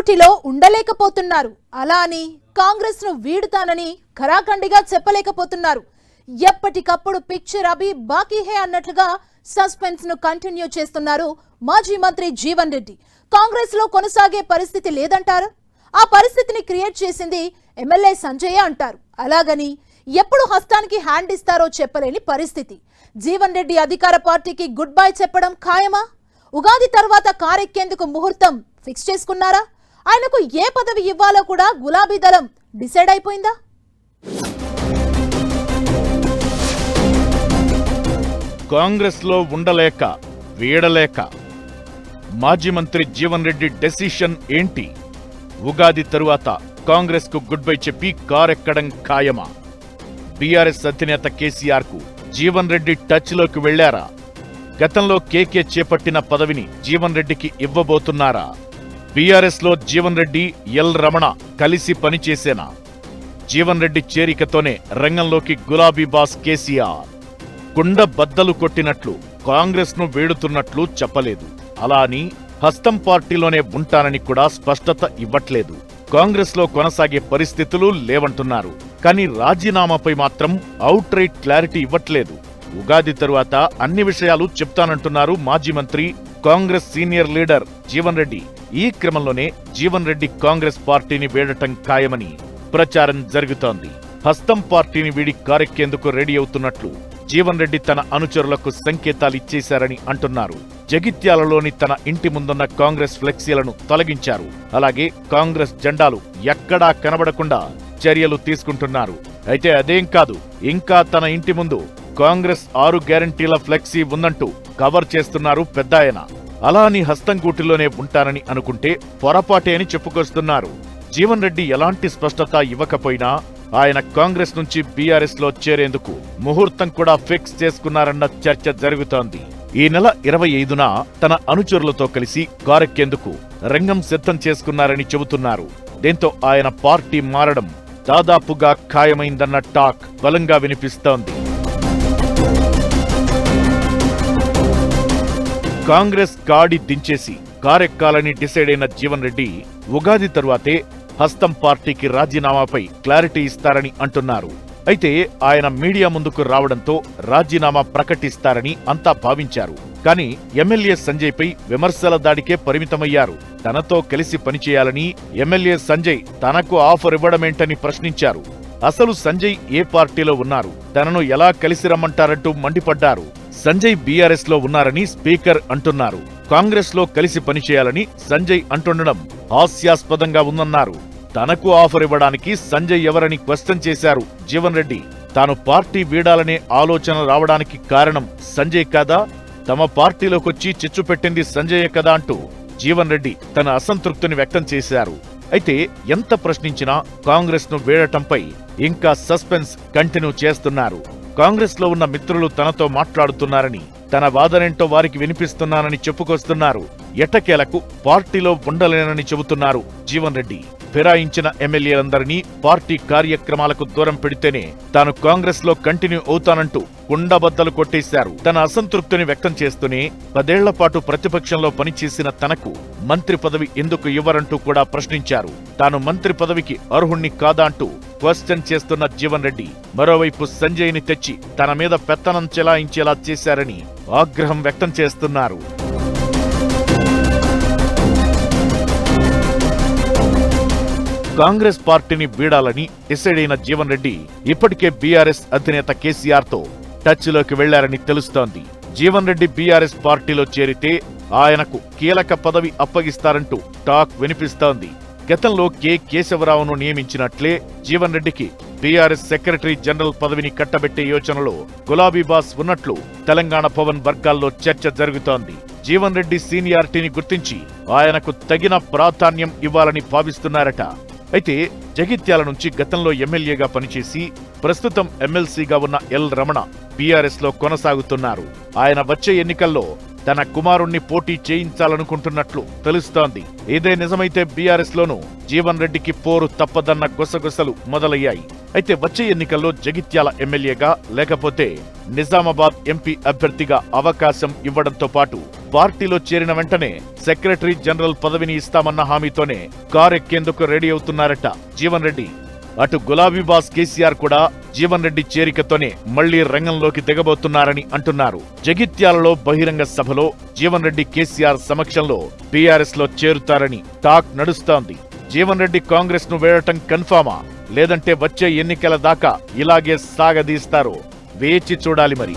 గూటిలో ఉండలేకపోతున్నారు. అలా అని కాంగ్రెస్ ను వీడుతానని ఖరాఖండిగా చెప్పలేకపోతున్నారు. ఎప్పటికప్పుడు పిక్చర్ అభి బాకీ హే అన్నట్లుగా సస్పెన్స్ ను కంటిన్యూ చేస్తున్నారు మాజీ మంత్రి జీవన్ రెడ్డి. కాంగ్రెస్ లో కొనసాగే పరిస్థితి లేదంటారు. ఆ పరిస్థితిని క్రియేట్ చేసింది ఎమ్మెల్యే సంజయ్ అంటారు. అలాగని ఎప్పుడు హస్తానికి హ్యాండ్ ఇస్తారో చెప్పలేని పరిస్థితి. జీవన్ రెడ్డి అధికార పార్టీకి గుడ్ బై చెప్పడం ఖాయమా? ఉగాది తర్వాత కారెక్కేందుకు ముహూర్తం ఫిక్స్ చేసుకున్నారా? ఆయనకు ఏ పదవి ఇవ్వాలో కూడా గులాబీ దళం డిసైడ్ అయిపోయిందా? కాంగ్రెస్ లో ఉండలేక వీడలేక మాజీ మంత్రి జీవన్ రెడ్డి డెసిషన్ ఏంటి? ఉగాది తరువాత కాంగ్రెస్ కు గుడ్ బై చెప్పి కారెక్కడం ఖాయమా? బీఆర్ఎస్ అధినేత కేసీఆర్ కు జీవన్ రెడ్డి టచ్ లోకి వెళ్లారా? గతంలో కేకే చేపట్టిన పదవిని జీవన్ రెడ్డికి ఇవ్వబోతున్నారా? బీఆర్ఎస్ లో జీవన్ రెడ్డి, ఎల్ రమణ కలిసి పనిచేసేనా? జీవన్ రెడ్డి చేరికతోనే రంగంలోకి గులాబీ బాస్ కేసీఆర్. కుండ బద్దలు కొట్టినట్లు కాంగ్రెస్ ను వేడుతున్నట్లు చెప్పలేదు. అలా అని హస్తం పార్టీలోనే ఉంటానని కూడా స్పష్టత ఇవ్వట్లేదు. కాంగ్రెస్ లో కొనసాగే పరిస్థితులు లేవంటున్నారు. కానీ రాజీనామాపై మాత్రం అవుట్ రైట్ క్లారిటీ ఇవ్వట్లేదు. ఉగాది తరువాత అన్ని విషయాలు చెప్తానంటున్నారు మాజీ మంత్రి, కాంగ్రెస్ సీనియర్ లీడర్ జీవన్ రెడ్డి. ఈ క్రమంలోనే జీవన్ రెడ్డి కాంగ్రెస్ పార్టీని వీడటం ఖాయమని ప్రచారం జరుగుతోంది. హస్తం పార్టీని వీడి కారెక్కేందుకు రెడీ అవుతున్నట్లు జీవన్ రెడ్డి తన అనుచరులకు సంకేతాలిచ్చేశారని అంటున్నారు. జగిత్యాలలోని తన ఇంటి ముందున్న కాంగ్రెస్ ఫ్లెక్సీలను తొలగించారు. అలాగే కాంగ్రెస్ జెండాలు ఎక్కడా కనబడకుండా చర్యలు తీసుకుంటున్నారు. అయితే అదేం కాదు, ఇంకా తన ఇంటి ముందు కాంగ్రెస్ 6 గ్యారంటీల ఫ్లెక్సీ ఉందంటూ కవర్ చేస్తున్నారు పెద్దాయన. అలా అని హస్తం గూటిలోనే ఉంటానని అనుకుంటే పొరపాటే అని చెప్పుకొస్తున్నారు. జీవన్ రెడ్డి ఎలాంటి స్పష్టత ఇవ్వకపోయినా ఆయన కాంగ్రెస్ నుంచి బీఆర్ఎస్ లో చేరేందుకు ముహూర్తం కూడా ఫిక్స్ చేసుకున్నారన్న చర్చ జరుగుతోంది. ఈ నెల 25న తన అనుచరులతో కలిసి కారెక్కేందుకు రంగం సిద్ధం చేసుకున్నారని చెబుతున్నారు. దీంతో ఆయన పార్టీ మారడం దాదాపుగా ఖాయమైందన్న టాక్ బలంగా వినిపిస్తోంది. కాంగ్రెస్ గాడి దించేసి కారెక్కాలని డిసైడ్ అయిన జీవన్ రెడ్డి ఉగాది తరువాతే హస్తం పార్టీకి రాజీనామాపై క్లారిటీ ఇస్తారని అంటున్నారు. అయితే ఆయన మీడియా ముందుకు రావడంతో రాజీనామా ప్రకటిస్తారని అంతా భావించారు. కానీ ఎమ్మెల్యే సంజయ్పై విమర్శల దాడికే పరిమితమయ్యారు. తనతో కలిసి పనిచేయాలని ఎమ్మెల్యే సంజయ్ తనకు ఆఫర్ ఇవ్వడమేంటని ప్రశ్నించారు. అసలు సంజయ్ ఏ పార్టీలో ఉన్నారు, తనను ఎలా కలిసి రమ్మంటారంటూ మండిపడ్డారు. సంజయ్ బీఆర్ఎస్ లో ఉన్నారని స్పీకర్ అంటున్నారు. కాంగ్రెస్ లో కలిసి పనిచేయాలని సంజయ్ అంటుండడం హాస్యాస్పదంగా ఉందన్నారు. తనకు ఆఫర్ ఇవ్వడానికి సంజయ్ ఎవరని క్వశ్చన్ చేశారు జీవన్ రెడ్డి. తాను పార్టీ వీడాలనే ఆలోచన రావడానికి కారణం సంజయ్ కాదా, తమ పార్టీలోకొచ్చి చిచ్చు పెట్టింది సంజయ్ కదా అంటూ జీవన్ రెడ్డి తన అసంతృప్తిని వ్యక్తం చేశారు. అయితే ఎంత ప్రశ్నించినా కాంగ్రెస్ ను వీడటంపై ఇంకా సస్పెన్స్ కంటిన్యూ చేస్తున్నారు. కాంగ్రెస్ లో ఉన్న మిత్రులు తనతో మాట్లాడుతున్నారని, తన వాదనేంటో వారికి వినిపిస్తున్నానని చెప్పుకొస్తున్నారు. ఎట్టకేలకు పార్టీలో ఉండలేనని చెబుతున్నారు జీవన్ రెడ్డి. ఫిరాయించిన ఎమ్మెల్యేలందరినీ పార్టీ కార్యక్రమాలకు దూరం పెడితేనే తాను కాంగ్రెస్ లో కంటిన్యూ అవుతానంటూ కుండబద్దలు కొట్టేశారు. తన అసంతృప్తిని వ్యక్తం చేస్తూనే 10 ఏళ్ల పాటు ప్రతిపక్షంలో పనిచేసిన తనకు మంత్రి పదవి ఎందుకు ఇవ్వరంటూ కూడా ప్రశ్నించారు. తాను మంత్రి పదవికి అర్హుణ్ణి కాదా అంటూ క్వశ్చన్ చేస్తున్న జీవన్ రెడ్డి మరోవైపు సంజయ్ని తెచ్చి తన మీద పెత్తనం చెలాయించేలా చేశారని ఆగ్రహం వ్యక్తం చేస్తున్నారు. కాంగ్రెస్ పార్టీని వీడాలని డిసైడ్ అయిన జీవన్ రెడ్డి ఇప్పటికే బీఆర్ఎస్ అధినేత కేసీఆర్ తో టచ్ లోకి వెళ్లారని తెలుస్తోంది. జీవన్ రెడ్డి బీఆర్ఎస్ పార్టీలో చేరితే ఆయనకు కీలక పదవి అప్పగిస్తారంటూ టాక్ వినిపిస్తోంది. గతంలో కేశవరావును నియమించినట్లే జీవన్ రెడ్డికి బీఆర్ఎస్ సెక్రటరీ జనరల్ పదవిని కట్టబెట్టే యోచనలో గులాబీ బాస్ ఉన్నట్లు తెలంగాణ భవన్ వర్గాల్లో చర్చ జరుగుతోంది. జీవన్ రెడ్డి సీనియారిటీని గుర్తించి ఆయనకు తగిన ప్రాధాన్యం ఇవ్వాలని భావిస్తున్నారట. అయితే జగిత్యాల నుంచి గతంలో ఎమ్మెల్యేగా పనిచేసి ప్రస్తుతం ఎమ్మెల్సీగా ఉన్న ఎల్ రమణ బీఆర్ఎస్ లో కొనసాగుతున్నారు. ఆయన వచ్చే ఎన్నికల్లో తన కుమారుణ్ణి పోటీ చేయించాలనుకుంటున్నట్లు తెలుస్తోంది. ఇదే నిజమైతే బీఆర్ఎస్ లోనూ జీవన్ రెడ్డికి పోరు తప్పదన్న గుసగుసలు మొదలయ్యాయి. అయితే వచ్చే ఎన్నికల్లో జగిత్యాల ఎమ్మెల్యేగా లేకపోతే నిజామాబాద్ ఎంపీ అభ్యర్థిగా అవకాశం ఇవ్వడంతో పాటు పార్టీలో చేరిన వెంటనే సెక్రటరీ జనరల్ పదవిని ఇస్తామన్న హామీతోనే కారెక్కేందుకు రెడీ అవుతున్నారట జీవన్ రెడ్డి. అటు గులాబీ బాస్ కేసీఆర్ కూడా జీవన్ రెడ్డి చేరికతోనే మళ్లీ రంగంలోకి దిగబోతున్నారని అంటున్నారు. జగిత్యాలలో బహిరంగ సభలో జీవన్ రెడ్డి కేసీఆర్ సమక్షంలో టీఆర్ఎస్ లో చేరుతారని టాక్ నడుస్తోంది. జీవన్ రెడ్డి కాంగ్రెస్ ను వేడటం కన్ఫామా, లేదంటే వచ్చే ఎన్నికల దాకా ఇలాగే సాగదీస్తారో వేచి చూడాలి మరి.